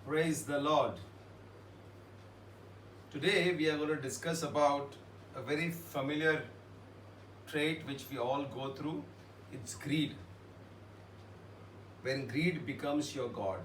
Praise the Lord. Today we are going to discuss about a very familiar trait which we all go through. It's greed. When greed becomes your God.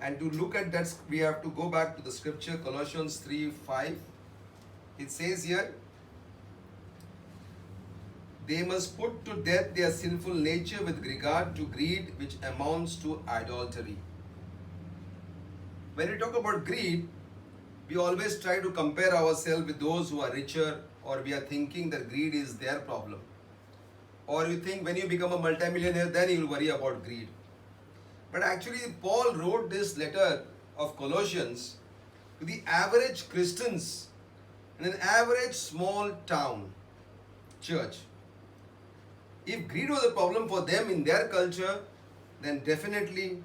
And to look at that, we have to go back to the scripture, Colossians 3:5. It says here, they must put to death their sinful nature with regard to greed, which amounts to idolatry. When we talk about greed, we always try to compare ourselves with those who are richer, or we are thinking that greed is their problem. Or you think when you become a multimillionaire, then you will worry about greed. But actually, Paul wrote this letter of Colossians to the average Christians in an average small town church. If greed was a problem for them in their culture, then definitely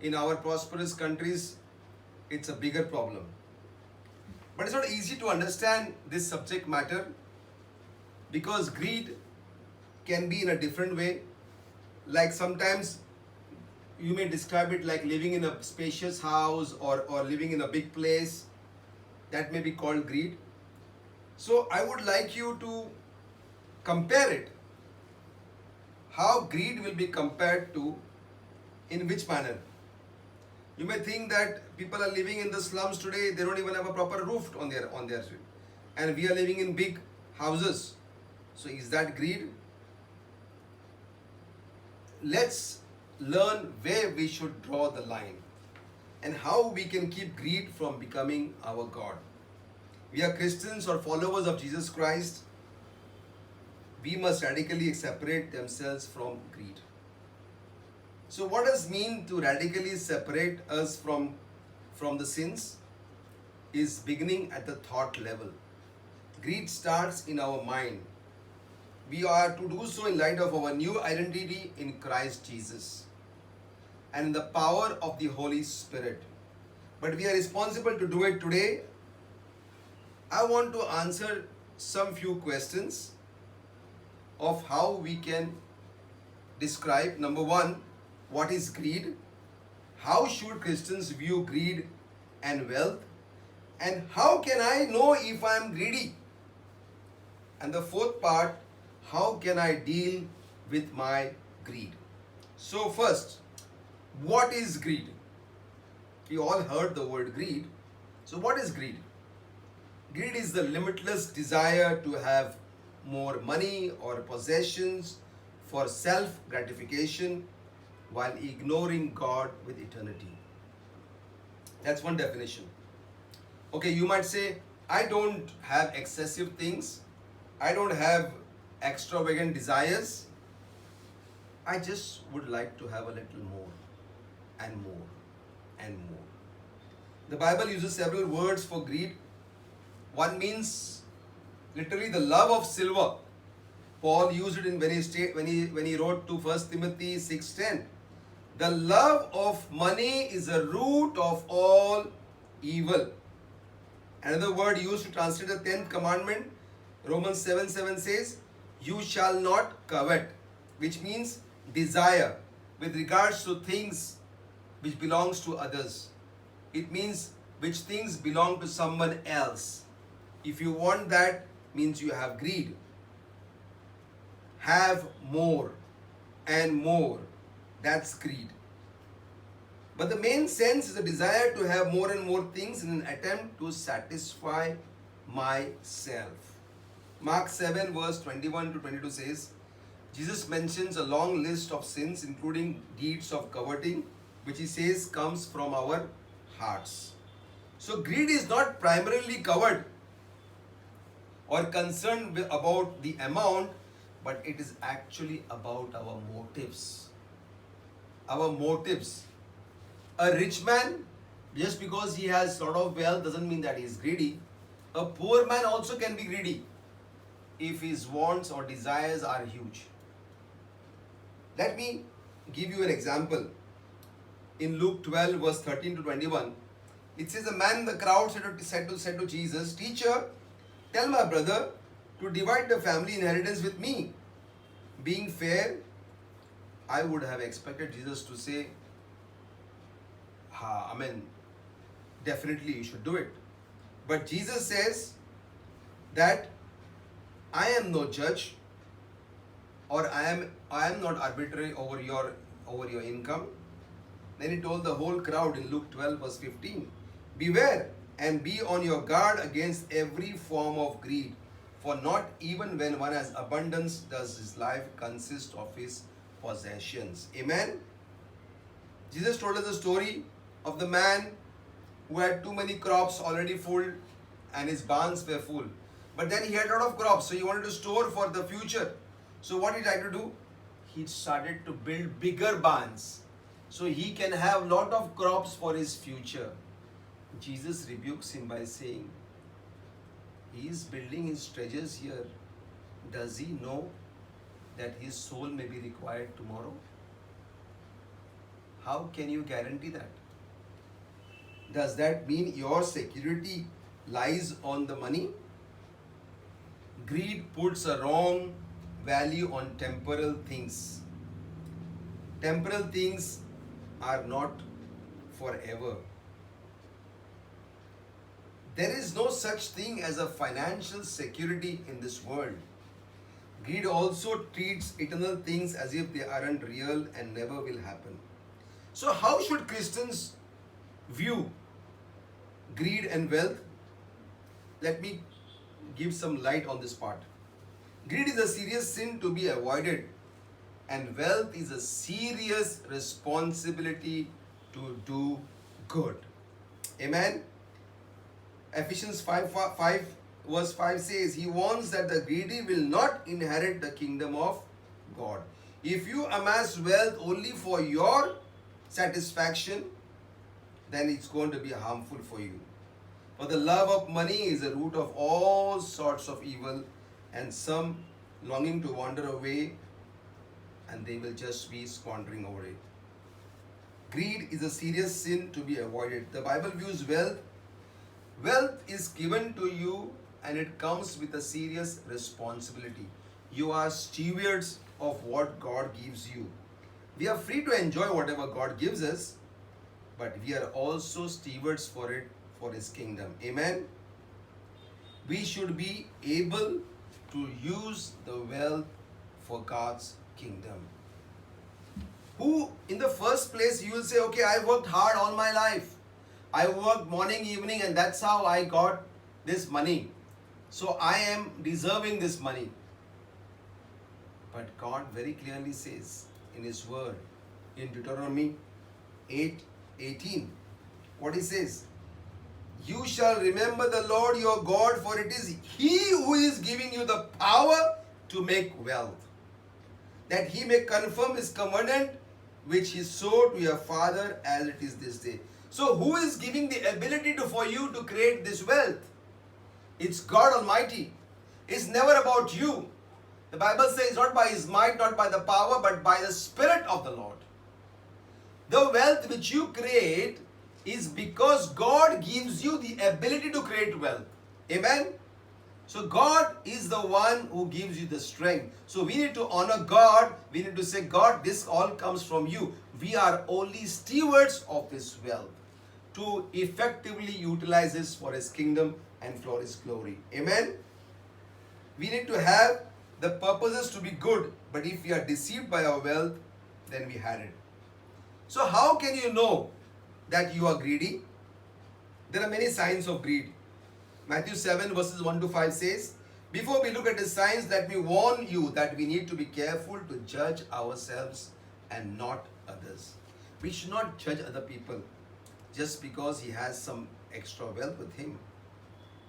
in our prosperous countries, it's a bigger problem. But it's not easy to understand this subject matter because greed can be in a different way. Like sometimes you may describe it like living in a spacious house or living in a big place. That may be called greed. So I would like you to compare it. How greed will be compared to, in which manner? You may think that people are living in the slums today, they don't even have a proper roof on their street. And we are living in big houses. So is that greed? Let's learn where we should draw the line and how we can keep greed from becoming our God. We are Christians or followers of Jesus Christ. We must radically separate themselves from greed. So what does it mean to radically separate us from the sins? Is beginning at the thought level. Greed starts in our mind. We are to do so in light of our new identity in Christ Jesus and in the power of the Holy Spirit. But we are responsible to do it today. I want to answer some few questions of how we can describe. Number one, what is greed? How should Christians view greed and wealth? And how can I know if I am greedy? And the fourth part, how can I deal with my greed? So first, what is greed? We all heard the word greed. So what is greed? Greed is the limitless desire to have more money or possessions for self-gratification while ignoring God with eternity. That's one definition. Okay, you might say, I don't have excessive things. I don't have extravagant desires. I just would like to have a little more and more and more. The Bible uses several words for greed. One means literally the love of silver. Paul used it in when he wrote to 1 Timothy 6:10. The love of money is the root of all evil. Another word used to translate the 10th commandment, Romans 7:7 says, you shall not covet, which means desire with regards to things which belongs to others. It means which things belong to someone else. If you want that, means you have greed. Have more and more. That's greed. But the main sense is a desire to have more and more things in an attempt to satisfy myself. Mark 7 verse 21 to 22 says, Jesus mentions a long list of sins including deeds of coveting, which he says comes from our hearts. So greed is not primarily covered or concerned about the amount, but it is actually about our motives. Our motives. A rich man, just because he has sort of wealth doesn't mean that he is greedy. A poor man also can be greedy if his wants or desires are huge. Let me give you an example. In Luke 12 verse 13 to 21, it says, a man in the crowd said to Jesus, Teacher, tell my brother to divide the family inheritance with me. Being fair, I would have expected Jesus to say, definitely you should do it. But Jesus says that I am no judge, or I am not arbitrary over your income. Then he told the whole crowd in Luke 12 verse 15, beware and be on your guard against every form of greed, for not even when one has abundance does his life consist of his possessions. Amen. Jesus told us the story of the man who had too many crops already full and his barns were full. But then he had a lot of crops, so he wanted to store for the future. So what he tried to do? He started to build bigger barns so he can have lot of crops for his future. Jesus rebukes him by saying, he is building his treasures here. Does he know that his soul may be required tomorrow? How can you guarantee that? Does that mean your security lies on the money? Greed puts a wrong value on temporal things. Temporal things are not forever. There is no such thing as a financial security in this world. Greed also treats eternal things as if they aren't real and never will happen. So how should Christians view greed and wealth? Let me give some light on this part. Greed is a serious sin to be avoided, and wealth is a serious responsibility to do good. Amen. Ephesians 5 verse 5 says, he warns that the greedy will not inherit the kingdom of God. If you amass wealth only for your satisfaction, then it's going to be harmful for you. For the love of money is the root of all sorts of evil, and some longing to wander away, and they will just be squandering over it. Greed is a serious sin to be avoided. The Bible views wealth. Wealth is given to you and it comes with a serious responsibility. You are stewards of what God gives you. We are free to enjoy whatever God gives us, but we are also stewards for it, for His kingdom. Amen. We should be able to use the wealth for God's kingdom. Who, in the first place, you will say, okay, I worked hard all my life. I worked morning, evening, and that's how I got this money. So I am deserving this money. But God very clearly says in His word, in Deuteronomy 8:18, what He says, you shall remember the Lord your God, for it is He who is giving you the power to make wealth, that He may confirm His covenant which He swore to your father as it is this day. So who is giving the ability for you to create this wealth? It's God Almighty. It's never about you. The Bible says not by His might, not by the power, but by the Spirit of the Lord. The wealth which you create is because God gives you the ability to create wealth. Amen? So God is the one who gives you the strength. So we need to honor God. We need to say, God, this all comes from you. We are only stewards of this wealth to effectively utilize this for His kingdom and for His glory. Amen? We need to have the purposes to be good, but if we are deceived by our wealth, then we had it. So how can you know that you are greedy? There are many signs of greed. Matthew 7 verses 1 to 5 says, before we look at the signs, let me warn you that we need to be careful to judge ourselves and not others. We should not judge other people just because he has some extra wealth with him.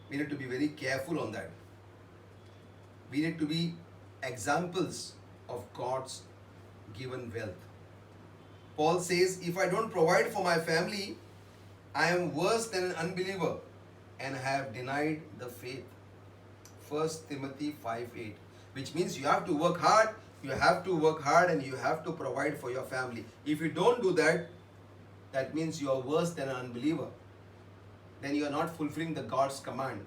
We need to be very careful on that. We need to be examples of God's given wealth. Paul says, if I don't provide for my family, I am worse than an unbeliever and have denied the faith. 1 Timothy 5:8, which means you have to work hard, and you have to provide for your family. If you don't do that, that means you are worse than an unbeliever. Then you are not fulfilling the God's command.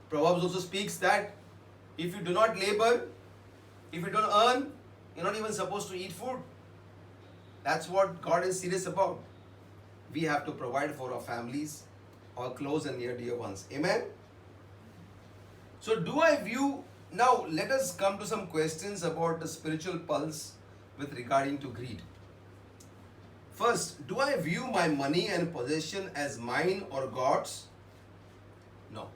Proverbs also speaks that if you do not labor, if you don't earn, you're not even supposed to eat food. That's what God is serious about. We have to provide for our families, our close and near dear ones. Amen. So, do I view now? Let us come to some questions about the spiritual pulse with regarding to greed. First, do I view my money and possession as mine or God's? No.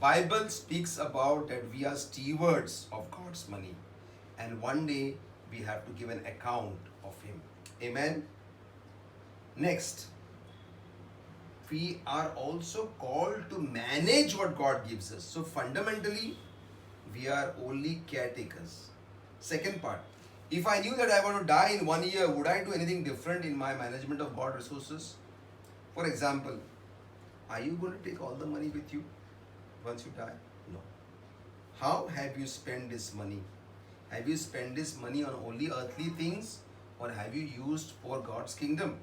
Bible speaks about that we are stewards of God's money, and one day we have to give an account of Him. Amen. Next, we are also called to manage what God gives us. So fundamentally, we are only caretakers. Second part, if I knew that I want to die in 1 year, would I do anything different in my management of God resources? For example, are you going to take all the money with you once you die? No. How have you spent this money? Have you spent this money on only earthly things, or have you used for God's kingdom?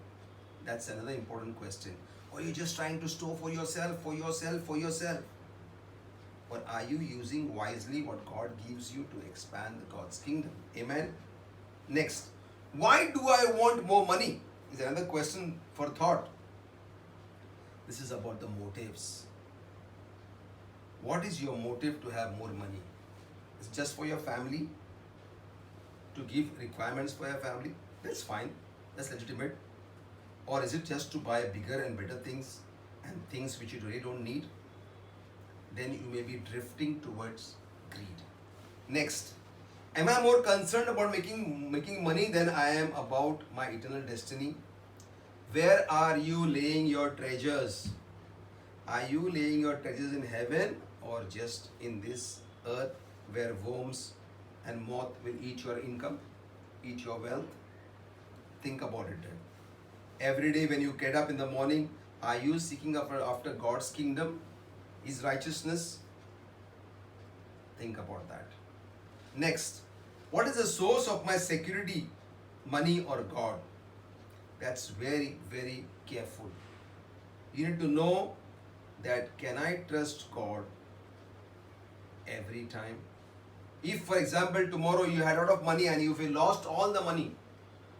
That's another important question. Or are you just trying to store for yourself, for yourself, for yourself? Or are you using wisely what God gives you to expand God's kingdom? Amen. Next, why do I want more money? Is another question for thought. This is about the motives. What is your motive to have more money? Is it just for your family? To give requirements for your family? That's fine. That's legitimate. Or is it just to buy bigger and better things and things which you really don't need? Then you may be drifting towards greed. Next, am I more concerned about making money than I am about my eternal destiny? Where are you laying your treasures? Are you laying your treasures in heaven or just in this earth where worms and moth will eat your income, eat your wealth? Think about it then. Every day when you get up in the morning, are you seeking after God's kingdom, His righteousness? Think about that. Next, what is the source of my security, money or God? That's very, very careful. You need to know that, can I trust God every time? If, for example, tomorrow you had a lot of money and if you lost all the money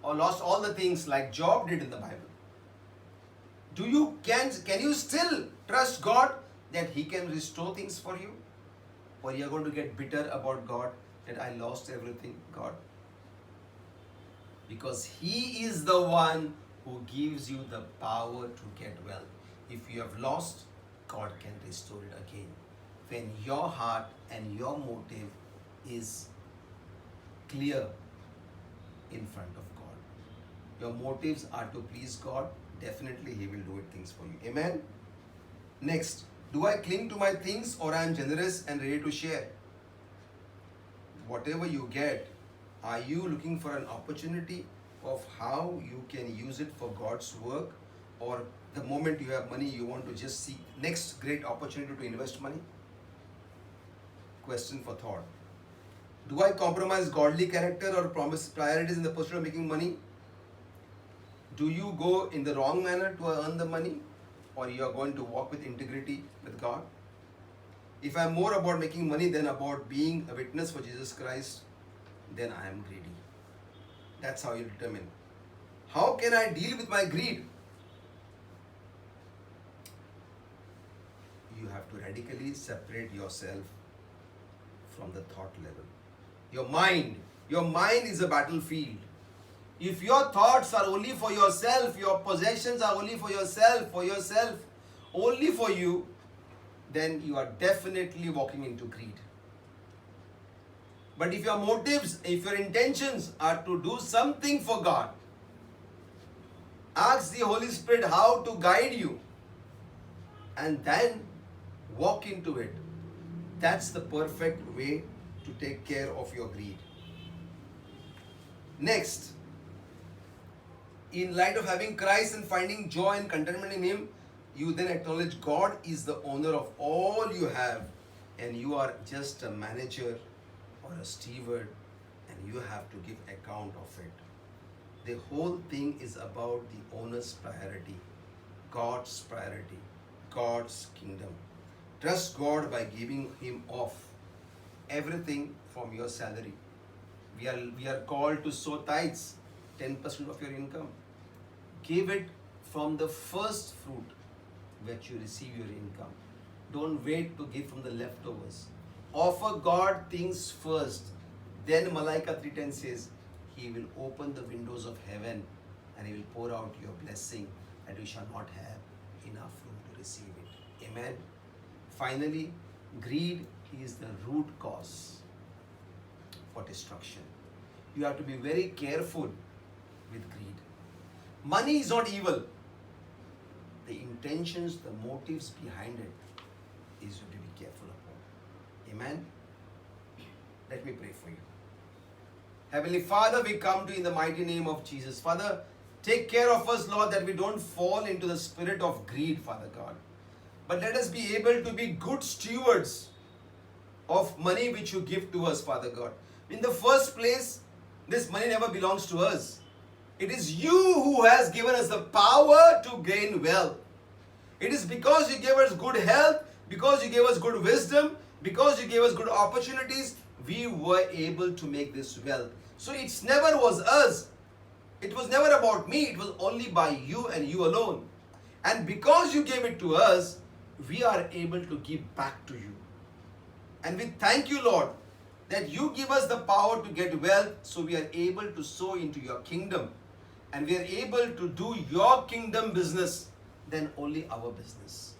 or lost all the things like Job did in the Bible, can you still trust God that He can restore things for you? Or you are going to get bitter about God that I lost everything? God, because He is the one who gives you the power to get wealth. If you have lost, God can restore it again. When your heart and your motive is clear in front of God, your motives are to please God, definitely He will do it things for you. Amen. Next, do I cling to my things or I am generous and ready to share? Whatever you get, are you looking for an opportunity of how you can use it for God's work, or the moment you have money you want to just seek next great opportunity to invest money? Question for thought. Do I compromise godly character or promise priorities in the pursuit of making money? Do you go in the wrong manner to earn the money, or you are going to walk with integrity with God? If I am more about making money than about being a witness for Jesus Christ, then I am greedy. That's how you determine. How can I deal with my greed? You have to radically separate yourself from the thought level. Your mind is a battlefield. If your thoughts are only for yourself, your possessions are only for yourself, only for you, then you are definitely walking into greed. But if your motives, if your intentions are to do something for God, ask the Holy Spirit how to guide you and then walk into it. That's the perfect way to take care of your greed. Next, in light of having Christ and finding joy and contentment in Him, you then acknowledge God is the owner of all you have, and you are just a manager or a steward, and you have to give account of it. The whole thing is about the owner's priority, God's priority, God's kingdom. Trust God by giving Him off everything from your salary. We are called to sow tithes, 10% of your income. Give it from the first fruit which you receive your income. Don't wait to give from the leftovers. Offer God things first. Then Malaika 3:10 says, He will open the windows of heaven and He will pour out your blessing that you shall not have enough room to receive it. Amen. Finally, greed is the root cause for destruction. You have to be very careful with greed. Money is not evil. The intentions, the motives behind it is to be careful upon. Amen. Let me pray for you. Heavenly Father, we come to you in the mighty name of Jesus. Father, take care of us, Lord, that we don't fall into the spirit of greed, Father God. But let us be able to be good stewards of money which you give to us, Father God. In the first place, this money never belongs to us. It is you who has given us the power to gain wealth. It is because you gave us good health, because you gave us good wisdom, because you gave us good opportunities, we were able to make this wealth. So it never was us. It was never about me. It was only by you and you alone. And because you gave it to us, we are able to give back to you. And we thank you, Lord, that you give us the power to get wealth, so we are able to sow into your kingdom. And we are able to do your kingdom business than only our business.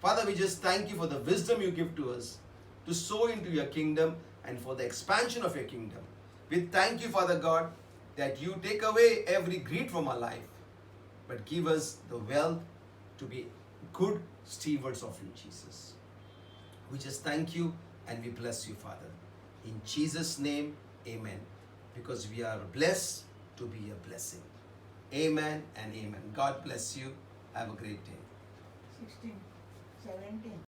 Father, we just thank you for the wisdom you give to us to sow into your kingdom and for the expansion of your kingdom. We thank you, Father God, that you take away every greed from our life, but give us the wealth to be good stewards of you, Jesus. We just thank you and we bless you, Father. In Jesus' name, amen. Because we are blessed to be a blessing. Amen and amen. God bless you. Have a great day. 16, 17.